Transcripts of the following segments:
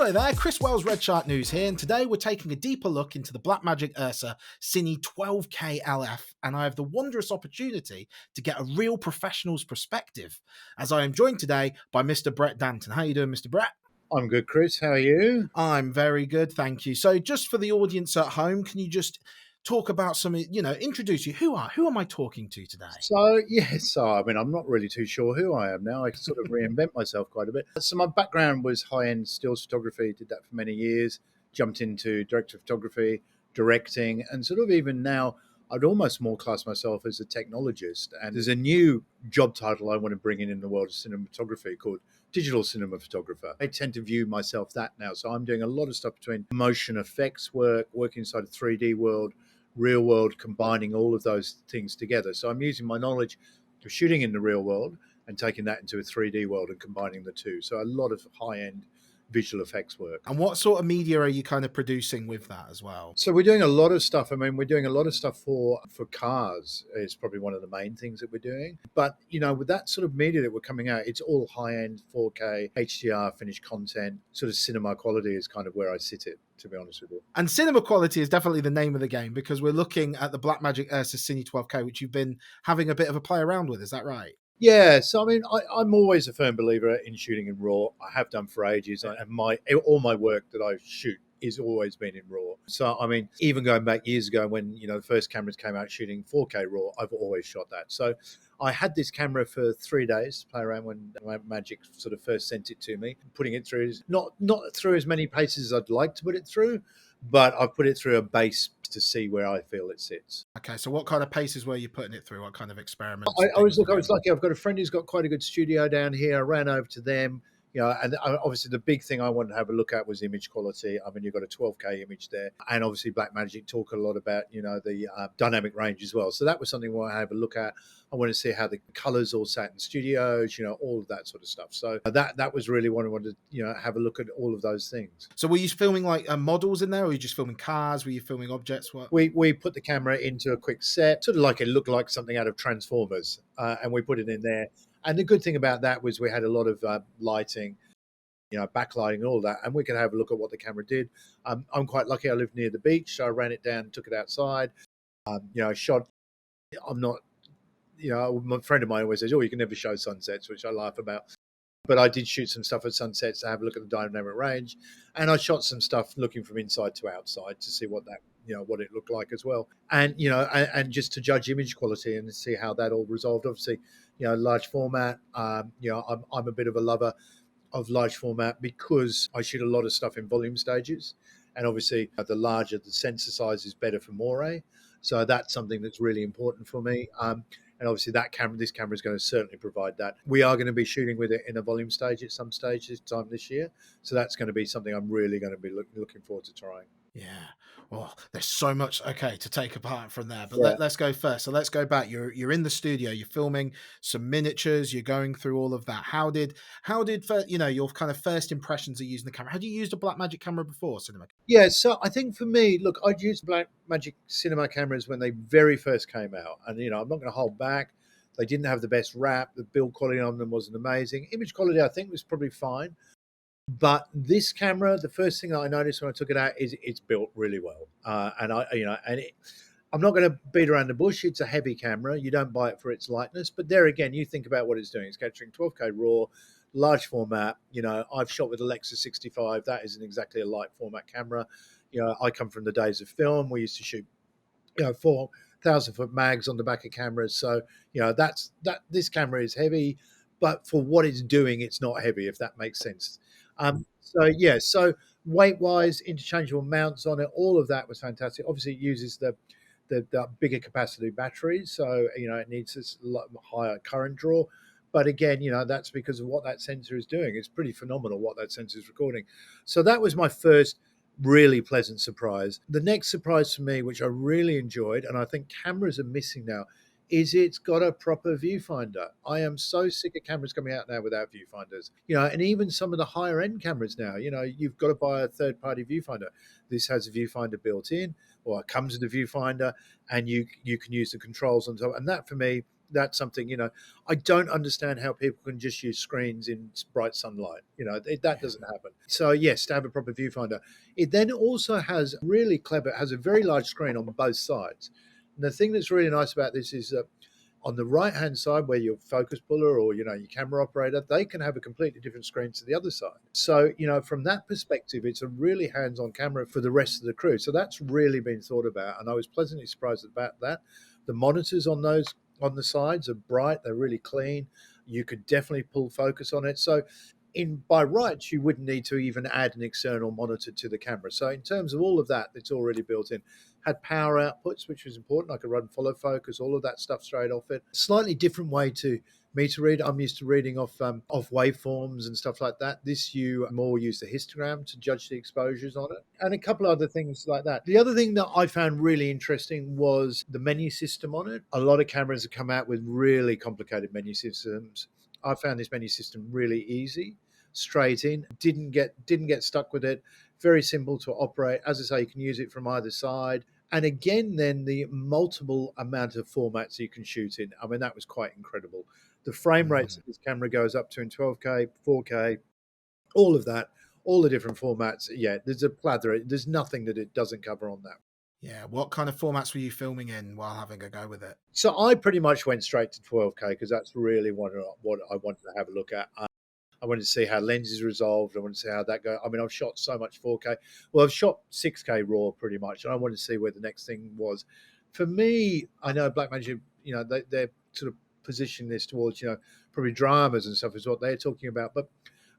Hello there, Chris Wells, RedShark News here, and today we're taking a deeper look into the Blackmagic URSA Cine 12K LF, and I have the wondrous opportunity to get a real professional's perspective, as I am joined today by Mr. Brett Danton. How are you doing, Mr. Brett? I'm good, Chris. How are you? I'm very good, thank you. So just for the audience at home, can you just talk about some, introduce you. Who am I talking to today? I'm not really too sure who I am now. I sort of reinvent myself quite a bit. So my background was high-end stills photography, did that for many years, jumped into director of photography, directing, and sort of even now I'd almost more class myself as a technologist. And there's a new job title I want to bring in the world of cinematography called digital cinema photographer. I tend to view myself that now. So I'm doing a lot of stuff between motion effects work, working inside a 3D world, real world, combining all of those things together. So I'm using my knowledge of shooting in the real world and taking that into a 3D world and combining the two. So a lot of high-end visual effects work. And what sort of media are you kind of producing with that as well? So we're doing a lot of stuff. I mean, we're doing a lot of stuff for cars is probably one of the main things that we're doing. But, with that sort of media that we're coming out, it's all high-end 4K, HDR, finished content, sort of cinema quality is kind of where I sit it, to be honest with you. And cinema quality is definitely the name of the game, because we're looking at the Blackmagic URSA Cine 12K, which you've been having a bit of a play around with. Is that right? Yeah, so I mean, I'm always a firm believer in shooting in RAW. I have done for ages, and all my work that I shoot is always been in RAW. So I mean, even going back years ago when the first cameras came out shooting 4K RAW, I've always shot that. So I had this camera for 3 days to play around when Magic sort of first sent it to me, putting it through not through as many paces as I'd like to put it through, but I've put it through a base to see where I feel it sits. Okay, so what kind of paces were you putting it through? What kind of experiments? I was lucky. I've got a friend who's got quite a good studio down here. I ran over to them, and obviously the big thing I wanted to have a look at was image quality. I mean, you've got a 12K image there, and obviously Blackmagic talk a lot about the dynamic range as well. So that was something I want to have a look at. I want to see how the colors all sat in studios, all of that sort of stuff. So that was really what I wanted to have a look at all of those things. So were you filming like models in there, or were you just filming cars? Were you filming objects? What? We put the camera into a quick set, sort of like it looked like something out of Transformers, and we put it in there. And the good thing about that was we had a lot of lighting, backlighting and all that, and we could have a look at what the camera did. I'm quite lucky. I live near the beach, so I ran it down, took it outside. Shot. I'm not. My friend of mine always says, "Oh, you can never show sunsets," which I laugh about. But I did shoot some stuff at sunsets to have a look at the dynamic range, and I shot some stuff looking from inside to outside to see what that what it looked like as well, and and just to judge image quality and see how that all resolved. Obviously, large format. I'm a bit of a lover of large format because I shoot a lot of stuff in volume stages, and obviously the larger the sensor size is better for Mor. So that's something that's really important for me. And obviously this camera is going to certainly provide that. We are going to be shooting with it in a volume stage at some stage this year. So that's going to be something I'm really going to be looking forward to trying. Yeah. Well, there's so much to take apart from there, but Yeah. let's go first. So let's go back. You're in the studio. You're filming some miniatures. You're going through all of that. How did your kind of first impressions of using the camera? Had you used a Blackmagic camera before, cinema? Yeah. So I think for me, look, I'd used Blackmagic cinema cameras when they very first came out, and I'm not going to hold back. They didn't have the best rap. The build quality on them wasn't amazing. Image quality, I think, was probably fine. But this camera, the first thing that I noticed when I took it out is it's built really well. I'm not going to beat around the bush. It's a heavy camera. You don't buy it for its lightness. But there again, you think about what it's doing. It's capturing 12K RAW, large format. I've shot with a Lexus 65. That isn't exactly a light format camera. I come from the days of film. We used to shoot, 4,000-foot mags on the back of cameras. So, this camera is heavy, but for what it's doing, it's not heavy, if that makes sense. So weight-wise, interchangeable mounts on it, all of that was fantastic. Obviously, it uses the bigger capacity batteries, so it needs this higher current draw. But again, that's because of what that sensor is doing. It's pretty phenomenal what that sensor is recording. So that was my first really pleasant surprise. The next surprise for me, which I really enjoyed, and I think cameras are missing now, is it's got a proper viewfinder. I am so sick of cameras coming out now without viewfinders. And even some of the higher end cameras now, you've got to buy a third party viewfinder. This has a viewfinder built in, or it comes with a viewfinder, and you can use the controls on top. And that for me, that's something, you know, I don't understand how people can just use screens in bright sunlight. You know, that Yeah. doesn't happen. So yes, to have a proper viewfinder. It then also has really clever, it has a very large screen on both sides. And the thing that's really nice about this is that on the right hand side, where your focus puller or you know your camera operator, they can have a completely different screen to the other side. So you know from that perspective, it's a really hands on camera for the rest of the crew. So that's really been thought about, and I was pleasantly surprised about that. The monitors on those on the sides are bright; they're really clean. You could definitely pull focus on it. So in by rights, you wouldn't need to even add an external monitor to the camera. So in terms of all of that, it's already built in. Had power outputs, which was important. I could run follow focus, all of that stuff straight off it. Slightly different way to me to read. I'm used to reading off waveforms and stuff like that. This you more use the histogram to judge the exposures on it, and a couple other things like that. The other thing that I found really interesting was the menu system on it. A lot of cameras have come out with really complicated menu systems. I found this menu system really easy, straight in. Didn't get stuck with it. Very simple to operate. As I say, you can use it from either side. And again, then the multiple amount of formats you can shoot in. I mean, that was quite incredible. The frame rates Mm. that this camera goes up to in 12K, 4K, all of that, all the different formats. Yeah, there's a plethora. There's nothing that it doesn't cover on that. Yeah. What kind of formats were you filming in while having a go with it? So I pretty much went straight to 12K because that's really what I wanted to have a look at. I wanted to see how lenses resolved. I wanted to see how that goes. I mean, I've shot so much 4K. Well, I've shot 6K raw pretty much, and I wanted to see where the next thing was. For me, I know Blackmagic, you know, they're sort of positioning this towards, you know, probably dramas and stuff is what they're talking about. But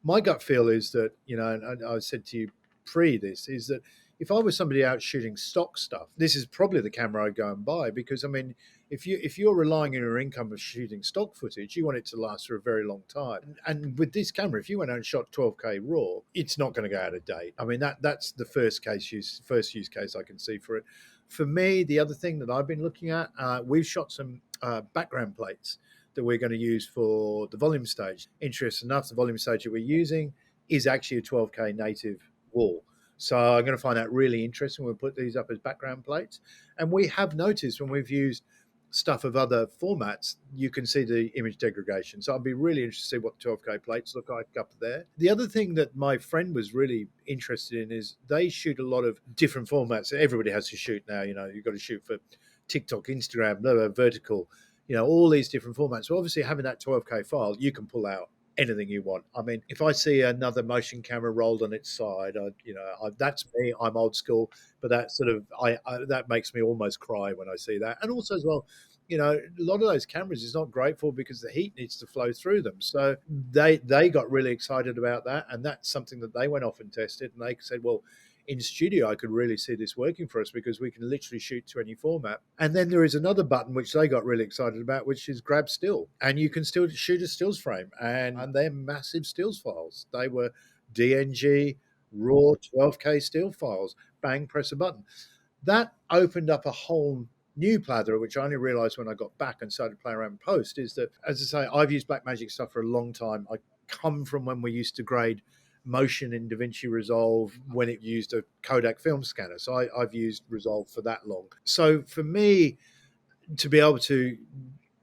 my gut feel is that, you know, and I said to you pre this, is that if I was somebody out shooting stock stuff, this is probably the camera I'd go and buy because I mean, if you're relying on your income of shooting stock footage, you want it to last for a very long time. And with this camera, if you went out and shot 12K raw, it's not going to go out of date. I mean, that's the first use case I can see for it. For me, the other thing that I've been looking at, we've shot some background plates that we're going to use for the volume stage. Interesting enough, the volume stage that we're using is actually a 12K native wall. So I'm going to find that really interesting. We'll put these up as background plates. And we have noticed when we've used stuff of other formats, you can see the image degradation. So I'd be really interested to see what the 12K plates look like up there. The other thing that my friend was really interested in is they shoot a lot of different formats. Everybody has to shoot now. You know, you've got to shoot for TikTok, Instagram, blah, blah, vertical, you know, all these different formats. So obviously having that 12K file, you can pull out anything you want. I mean, if I see another motion camera rolled on its side, that's me. I'm old school, but that sort of that makes me almost cry when I see that. And also as well, you know, a lot of those cameras is not great for because the heat needs to flow through them. So they got really excited about that, and that's something that they went off and tested, and they said, well, in studio, I could really see this working for us because we can literally shoot to any format. And then there is another button which they got really excited about, which is grab still. And you can still shoot a stills frame. And they're massive stills files. They were DNG, raw 12K still files. Bang, press a button. That opened up a whole new plethora, which I only realized when I got back and started playing around post, is that, as I say, I've used Blackmagic stuff for a long time. I come from when we used to grade motion in DaVinci Resolve when it used a Kodak film scanner. So I've used Resolve for that long. So for me, to be able to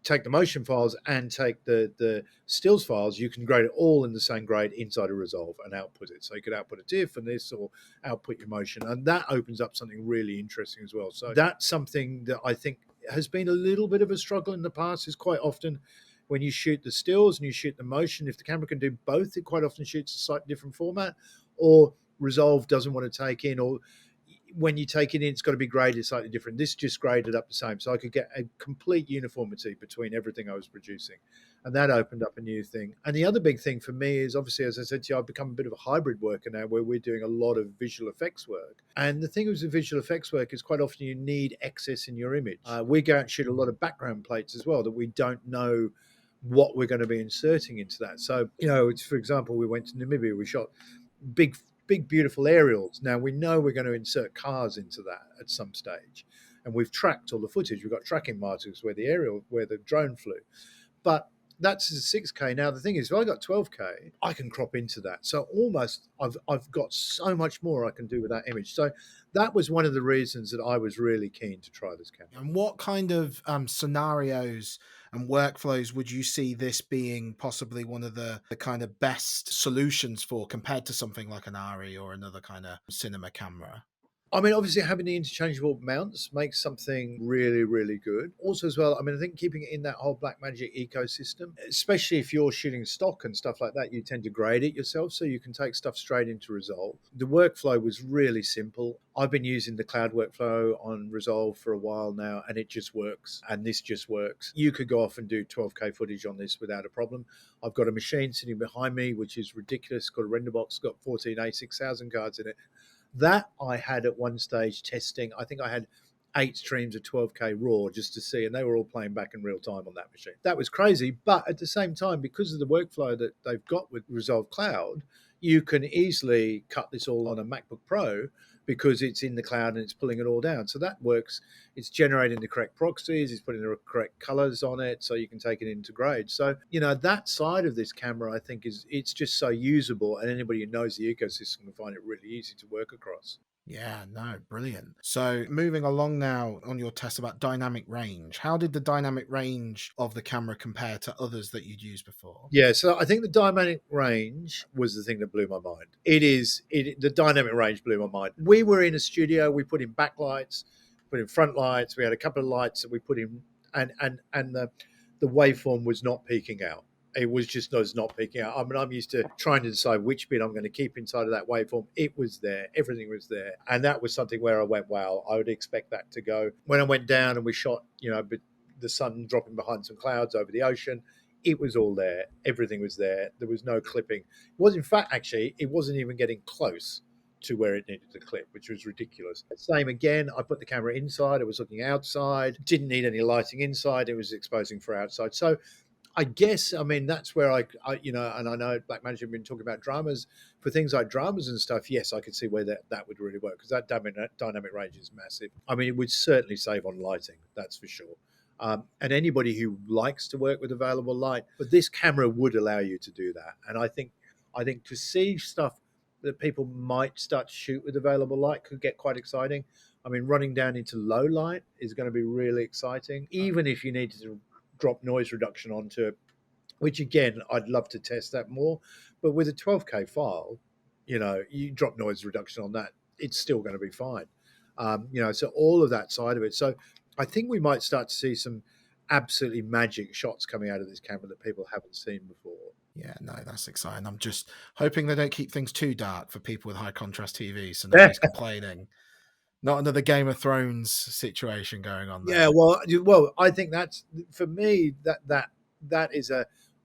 take the motion files and take the stills files, you can grade it all in the same grade inside a Resolve and output it. So you could output a TIFF and this or output your motion. And that opens up something really interesting as well. So that's something that I think has been a little bit of a struggle in the past is quite often when you shoot the stills and you shoot the motion, if the camera can do both, it quite often shoots a slightly different format or Resolve doesn't want to take in or when you take it in, it's got to be graded slightly different. This just graded up the same. So I could get a complete uniformity between everything I was producing. And that opened up a new thing. And the other big thing for me is obviously, as I said to you, I've become a bit of a hybrid worker now where we're doing a lot of visual effects work. And the thing with the visual effects work is quite often you need excess in your image. We go out and shoot a lot of background plates as well that we don't know what we're going to be inserting into that. So, you know, for example, we went to Namibia, we shot big, beautiful aerials. Now we know we're going to insert cars into that at some stage. And we've tracked all the footage. We've got tracking markers where the drone flew. But that's a 6K. Now the thing is, if I got 12K, I can crop into that. So almost I've got so much more I can do with that image. So that was one of the reasons that I was really keen to try this camera. And what kind of scenarios and workflows would you see this being possibly one of the kind of best solutions for, compared to something like an ARRI or another kind of cinema camera? I mean, obviously, having the interchangeable mounts makes something really, really good. Also, as well, I mean, I think keeping it in that whole Blackmagic ecosystem, especially if you're shooting stock and stuff like that, you tend to grade it yourself, so you can take stuff straight into Resolve. The workflow was really simple. I've been using the cloud workflow on Resolve for a while now, and it just works. And this just works. You could go off and do 12K footage on this without a problem. I've got a machine sitting behind me, which is ridiculous. Got a render box, got 14 A6000 cards in it. That I had at one stage testing. I think I had 8 streams of 12K raw just to see, and they were all playing back in real time on that machine. That was crazy, but at the same time, because of the workflow that they've got with Resolve Cloud, you can easily cut this all on a MacBook Pro because it's in the cloud and it's pulling it all down. So that works. It's generating the correct proxies, it's putting the correct colors on it, so you can take it into grade. So, that side of this camera, I think, it's just so usable, and anybody who knows the ecosystem will find it really easy to work across. Yeah, no, brilliant. So moving along now on your test about dynamic range, how did the dynamic range of the camera compare to others that you'd used before? Yeah, so I think the dynamic range was the thing that blew my mind. The dynamic range blew my mind. We were in a studio, we put in backlights, put in front lights, we had a couple of lights that we put in, and the waveform was not peaking out. It was not peaking out. I mean, I'm used to trying to decide which bit I'm going to keep inside of that waveform. It was there. Everything was there. And that was something where I went, wow, I would expect that to go. When I went down and we shot, the sun dropping behind some clouds over the ocean, it was all there. Everything was there. There was no clipping. It was, in fact, actually, it wasn't even getting close to where it needed to clip, which was ridiculous. Same again, I put the camera inside. It was looking outside. Didn't need any lighting inside. It was exposing for outside. So I guess, I mean, that's where and I know Blackmagic have been talking about dramas. For things like dramas and stuff, yes, I could see where that would really work, because that dynamic range is massive. I mean, it would certainly save on lighting, that's for sure. And anybody who likes to work with available light, but this camera would allow you to do that. And I think to see stuff that people might start to shoot with available light could get quite exciting. I mean, running down into low light is going to be really exciting, even if you need to drop noise reduction onto it, which again, I'd love to test that more. But with a 12K file, you drop noise reduction on that, it's still going to be fine. So all of that side of it. So I think we might start to see some absolutely magic shots coming out of this camera that people haven't seen before. Yeah, no, that's exciting. I'm just hoping they don't keep things too dark for people with high contrast TV, so nobody's complaining. Not another Game of Thrones situation going on there. Yeah, well, I think that's, for me, that is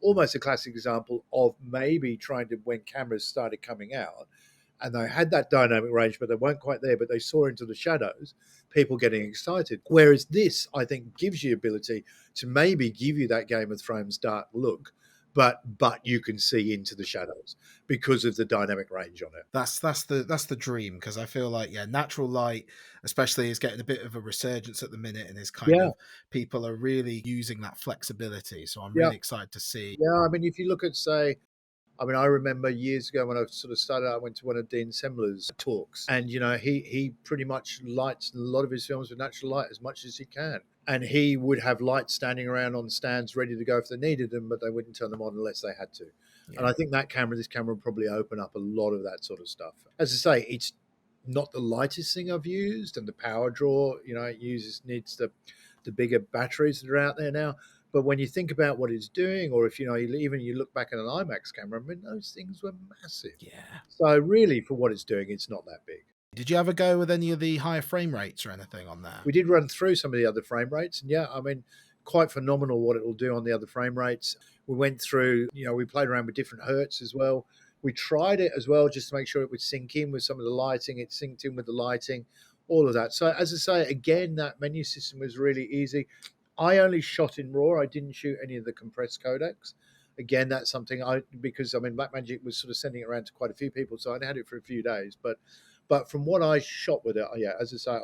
almost a classic example of maybe trying to, when cameras started coming out and they had that dynamic range, but they weren't quite there, but they saw into the shadows, people getting excited. Whereas this, I think, gives you ability to maybe give you that Game of Thrones dark look, but you can see into the shadows because of the dynamic range on it. That's the dream, because I feel like, natural light especially is getting a bit of a resurgence at the minute, and is kind of, people are really using that flexibility. So I'm really excited to see. Yeah, I mean, if you look at, say, I remember years ago when I sort of started, I went to one of Dean Semler's talks, and he pretty much lights a lot of his films with natural light as much as he can. And he would have lights standing around on stands ready to go if they needed them, but they wouldn't turn them on unless they had to. Yeah. And I think this camera will probably open up a lot of that sort of stuff. As I say, it's not the lightest thing I've used, and the power draw, it needs the bigger batteries that are out there now. But when you think about what it's doing, or if even you look back at an IMAX camera, I mean, those things were massive. Yeah. So really, for what it's doing, it's not that big. Did you ever go with any of the higher frame rates or anything on that? We did run through some of the other frame rates, and I mean, quite phenomenal what it will do on the other frame rates. We went through, we played around with different hertz as well. We tried it as well just to make sure it would sync in with some of the lighting. It synced in with the lighting, all of that. So as I say, again, that menu system was really easy. I only shot in RAW. I didn't shoot any of the compressed codecs. Again, that's something because Blackmagic was sort of sending it around to quite a few people, so I had it for a few days. But from what I shot with it, as I say,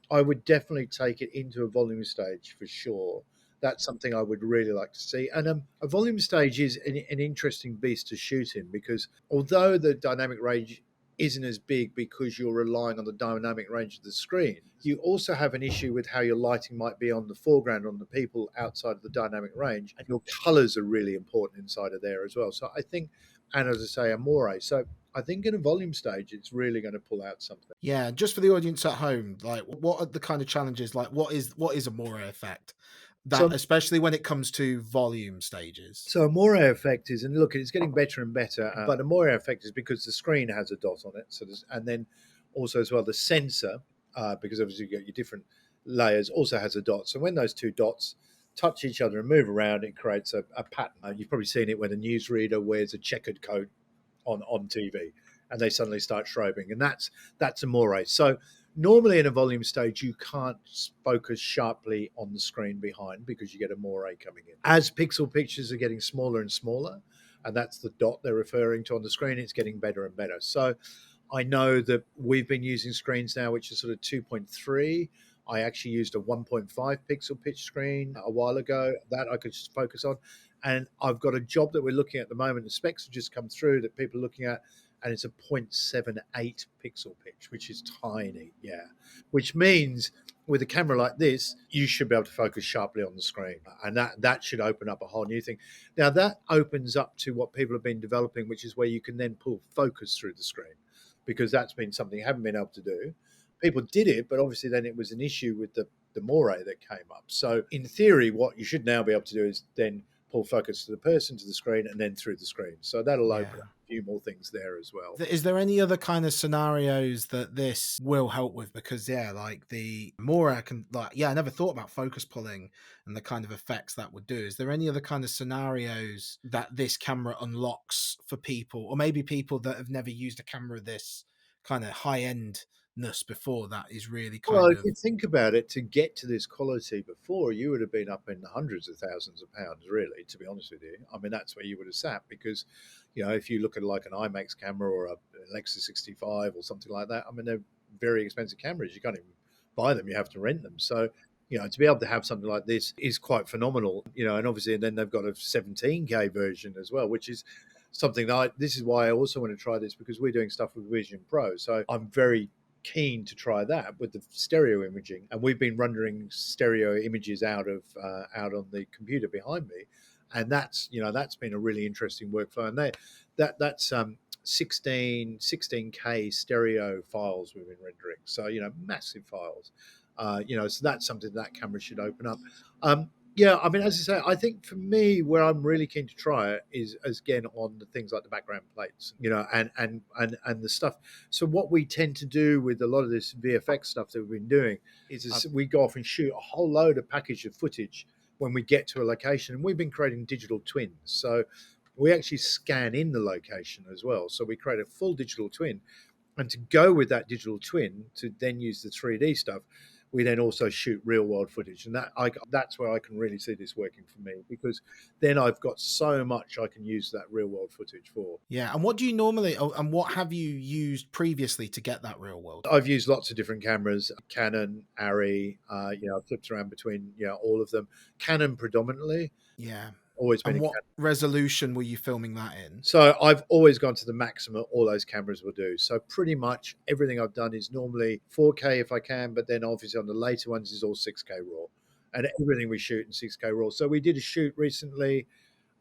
I would definitely take it into a volume stage for sure. That's something I would really like to see. And a volume stage is an interesting beast to shoot in, because although the dynamic range isn't as big because you're relying on the dynamic range of the screen. You also have an issue with how your lighting might be on the foreground, on the people outside of the dynamic range, and your colors are really important inside of there as well. So I think, and as I say, Amore. So I think in a volume stage, it's really going to pull out something. Yeah, just for the audience at home, like what are the kind of challenges? Like what is a Mor Effect? That So especially when it comes to volume stages. So a Mor Effect is, and look, it's getting better and better. But a Mor Effect is because the screen has a dot on it. So and then also as well the sensor, because obviously you got your different layers, also has a dot. So when those two dots touch each other and move around, it creates a pattern. You've probably seen it when a newsreader wears a checkered coat on TV, and they suddenly start strobing, and that's a moire. So normally in a volume stage, you can't focus sharply on the screen behind because you get a moire coming in. As pixel pictures are getting smaller and smaller, and that's the dot they're referring to on the screen, it's getting better and better. So I know that we've been using screens now, which is sort of 2.3. I actually used a 1.5 pixel pitch screen a while ago that I could just focus on. And I've got a job that we're looking at the moment. The specs have just come through that people are looking at, and it's a 0.78 pixel pitch, which is tiny. Yeah. Which means with a camera like this, you should be able to focus sharply on the screen. And that should open up a whole new thing. Now, that opens up to what people have been developing, which is where you can then pull focus through the screen, because that's been something you haven't been able to do. People did it, but obviously then it was an issue with the moire that came up. So in theory, what you should now be able to do is then pull focus to the person, to the screen, and then through the screen. So that'll open up a few more things there as well. Is there any other kind of scenarios that this will help with? Because like the Mora can, I never thought about focus pulling and the kind of effects that would do. Is there any other kind of scenarios that this camera unlocks for people, or maybe people that have never used a camera this kind of high end before, that is really Well, kind if of... you think about it, to get to this quality before, you would have been up in the hundreds of thousands of pounds, really, to be honest with you. I mean, that's where you would have sat because, if you look at like an IMAX camera or a Lexus 65 or something like that, I mean, they're very expensive cameras. You can't even buy them. You have to rent them. So, to be able to have something like this is quite phenomenal, and obviously, and then they've got a 17K version as well, which is something that this is why I also want to try this, because we're doing stuff with Vision Pro. So I'm very keen to try that with the stereo imaging, and we've been rendering stereo images out on the computer behind me, and that's been a really interesting workflow. And that's 16K stereo files we've been rendering, so massive files. So that's something that camera should open up. I mean, as I say, I think for me, where I'm really keen to try it is again on the things like the background plates, and the stuff. So what we tend to do with a lot of this VFX stuff that we've been doing is we go off and shoot a whole load of package of footage when we get to a location, and we've been creating digital twins. So we actually scan in the location as well. So we create a full digital twin, and to go with that digital twin to then use the 3D stuff, we then also shoot real world footage. And that's where I can really see this working for me, because then I've got so much I can use that real world footage for. Yeah. And what do you normally, and what have you used previously to get that real world? I've used lots of different cameras, Canon, Arri, I've flipped around between, all of them. Canon predominantly. Yeah. Always been And a what Canon. resolution were you filming that in? So I've always gone to the maximum all those cameras will do. So pretty much everything I've done is normally 4K if I can, but then obviously on the later ones is all 6K raw. And everything we shoot in 6K raw. So we did a shoot recently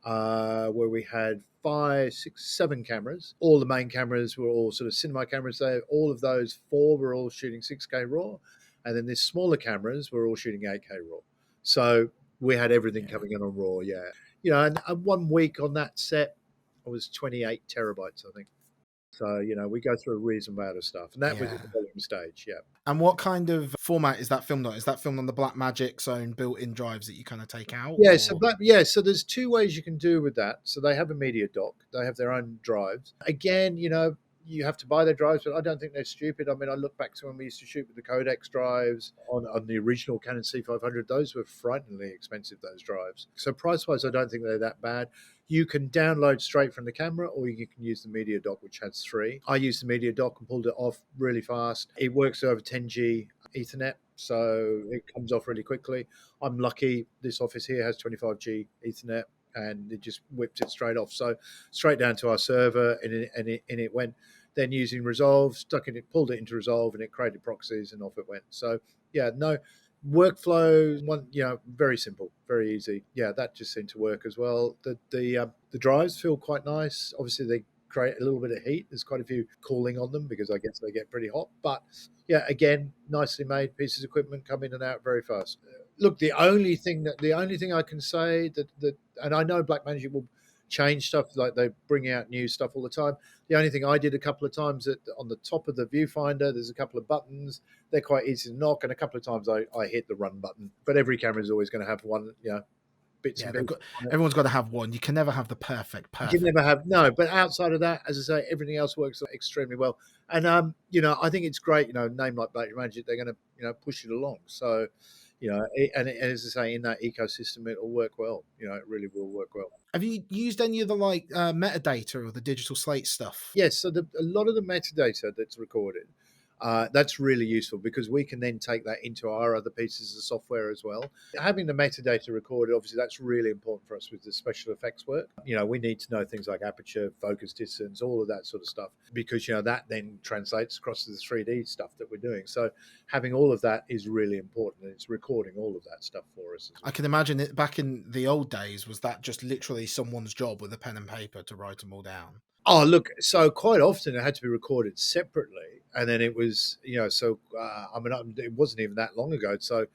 where we had 5, 6, 7 cameras. All the main cameras were all sort of cinema cameras. So all of those 4 were all shooting 6K raw. And then these smaller cameras were all shooting 8K raw. So we had everything coming in on raw, and 1 week on that set, it was 28 terabytes, I think. So, we go through a reasonable amount of stuff. And that was at the volume stage, And what kind of format is that filmed on? Is that filmed on the Blackmagic's own built-in drives that you kind of take out? Yeah, so there's 2 ways you can do with that. So they have a media dock. They have their own drives. Again, you have to buy their drives, but I don't think they're stupid. I mean, I look back to when we used to shoot with the Codex drives on the original Canon C500. Those were frighteningly expensive, those drives. So price-wise, I don't think they're that bad. You can download straight from the camera, or you can use the media dock, which has 3. I used the media dock and pulled it off really fast. It works over 10G Ethernet, so it comes off really quickly. I'm lucky this office here has 25G Ethernet, and it just whipped it straight off. So straight down to our server, and it went. then using Resolve, stuck in it, pulled it into Resolve, and it created proxies, and off it went. So yeah, no workflow, one, very simple, very easy. Yeah, that just seemed to work as well. The drives feel quite nice. Obviously, they create a little bit of heat. There's quite a few cooling on them because I guess they get pretty hot. But yeah, again, nicely made pieces of equipment, come in and out very fast. Look, the only thing I can say that, and I know Blackmagic will change stuff, like they bring out new stuff all the time. The only thing I did a couple of times on the top of the viewfinder, there's a couple of buttons. They're quite easy to knock, and a couple of times I hit the run button. But every camera is always going to have one, bits Yeah, and pieces. everyone's got to have one. You can never have the perfect. You can never have, no, but outside of that, as I say, everything else works extremely well. And I think it's great. A name like Blackmagic, they're going to push it along. So, and as I say, in that ecosystem, it'll work well. It really will work well. Have you used any of the metadata or the digital slate stuff? Yes, so a lot of the metadata that's recorded, that's really useful because we can then take that into our other pieces of software as well. Having the metadata recorded, obviously, that's really important for us with the special effects work. We need to know things like aperture, focus distance, all of that sort of stuff, because that then translates across to the 3D stuff that we're doing. So having all of that is really important, and it's recording all of that stuff for us as well. I can imagine it back in the old days. Was that just literally someone's job with a pen and paper to write them all down? Oh, look, so quite often it had to be recorded separately. And then it was, it wasn't even that long ago. So,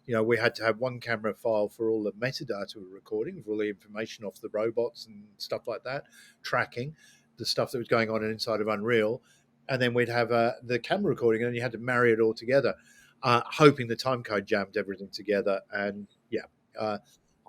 we had to have one camera file for all the metadata we're recording, for all the information off the robots and stuff like that, tracking the stuff that was going on inside of Unreal. And then we'd have the camera recording, and then you had to marry it all together, hoping the timecode jammed everything together. And yeah,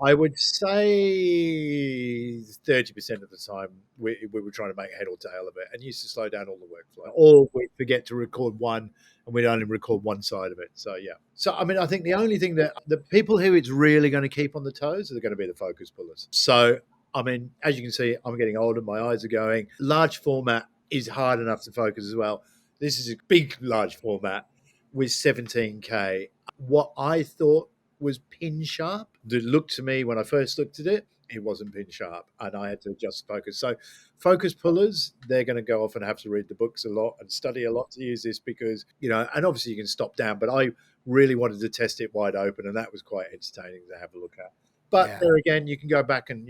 I would say 30% of the time we were trying to make head or tail of it, and used to slow down all the workflow. Or we'd forget to record one, and we'd only record one side of it. So yeah. So I think the only thing that the people who it's really going to keep on the toes are going to be the focus pullers. So as you can see, I'm getting older. My eyes are going. Large format is hard enough to focus as well. This is a big, large format with 17K. What I thought was pin sharp. It looked to me when I first looked at it, it wasn't pin sharp, and I had to adjust focus. So focus pullers, they're going to go off and have to read the books a lot and study a lot to use this because, and obviously you can stop down, but I really wanted to test it wide open, and that was quite entertaining to have a look at. But there again, you can go back and,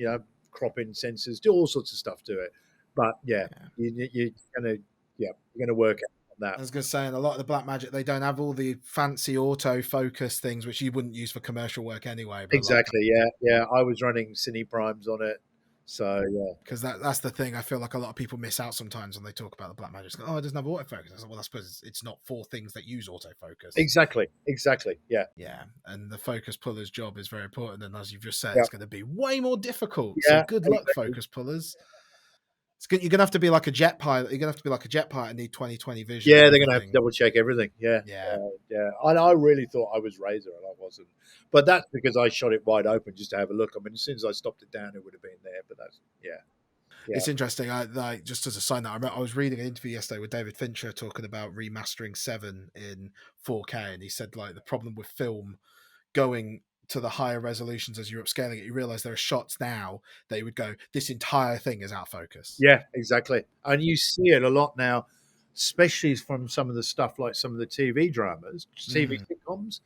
crop in sensors, do all sorts of stuff to it. But you're going to work out. That. I was going to say, in a lot of the Blackmagic, they don't have all the fancy autofocus things, which you wouldn't use for commercial work anyway. But exactly, yeah. I was running Cine Primes on it, so yeah. Because that's the thing. I feel like a lot of people miss out sometimes when they talk about the Blackmagic. Oh, it doesn't have autofocus. I suppose it's not for things that use autofocus. Exactly, yeah. Yeah, and the focus puller's job is very important, and as you've just said, it's going to be way more difficult. Yeah, so good luck, focus pullers. You're going to have to be like a jet pilot. You're going to have to be like a jet pilot and need 20/20 vision. Yeah, they're going to have to double check everything. Yeah. And I really thought I was Razor, and I wasn't. But that's because I shot it wide open just to have a look. As soon as I stopped it down, it would have been there. But that's It's interesting. I just as a side note, I was reading an interview yesterday with David Fincher talking about remastering 7 in 4K, and he said the problem with film going to the higher resolutions as you're upscaling it, you realize there are shots now that you would go, this entire thing is out of focus. Yeah, exactly. And you see it a lot now, especially from some of the stuff like some of the TV dramas, TV sitcoms.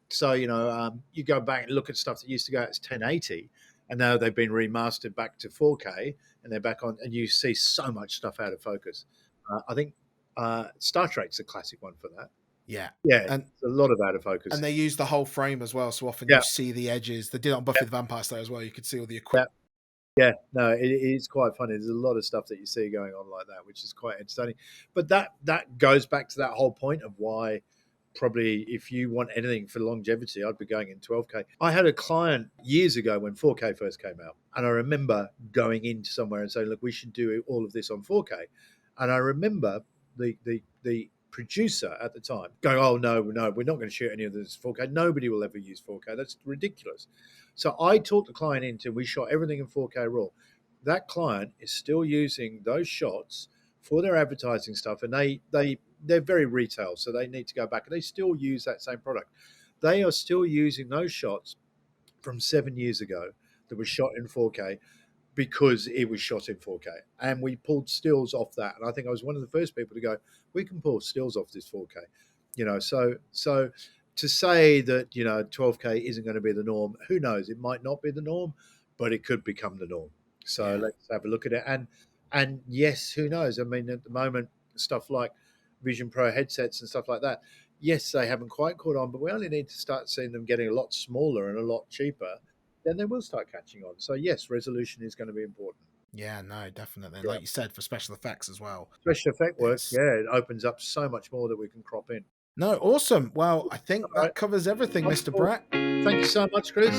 So, you go back and look at stuff that used to go as 1080, and now they've been remastered back to 4K, and they're back on, and you see so much stuff out of focus. I think Star Trek's a classic one for that. Yeah, and a lot of out of focus, and they use the whole frame as well. So often you see the edges. They did it on Buffy the Vampire Slayer as well. You could see all the equipment. Yeah, no, it's quite funny. There's a lot of stuff that you see going on like that, which is quite entertaining. But that goes back to that whole point of why probably if you want anything for longevity, I'd be going in 12K. I had a client years ago when 4K first came out, and I remember going into somewhere and saying, look, we should do all of this on 4K. And I remember the producer at the time going, oh, no, we're not going to shoot any of this 4K. Nobody will ever use 4K. That's ridiculous. So I talked the client into, we shot everything in 4K RAW. That client is still using those shots for their advertising stuff, and they're very retail, so they need to go back, and they still use that same product. They are still using those shots from 7 years ago that were shot in 4K. because it was shot in 4K, and we pulled stills off that. And I think I was one of the first people to go, we can pull stills off this 4K, so to say that 12K isn't going to be the norm, who knows? It might not be the norm, but it could become the norm. So Yeah. let's have a look at it. And yes, who knows? I mean, at the moment, stuff like Vision Pro headsets and stuff like that, yes, they haven't quite caught on, but we only need to start seeing them getting a lot smaller and a lot cheaper, then they will start catching on. So yes, resolution is going to be important. Yeah, no, definitely. And Yeah. like you said, for special effects as well. Special effect work, It's yeah, it opens up so much more that we can crop in. no, awesome. Well, I think All right. that covers everything, Mr. Wonderful. Brett. Thank you so much, Chris.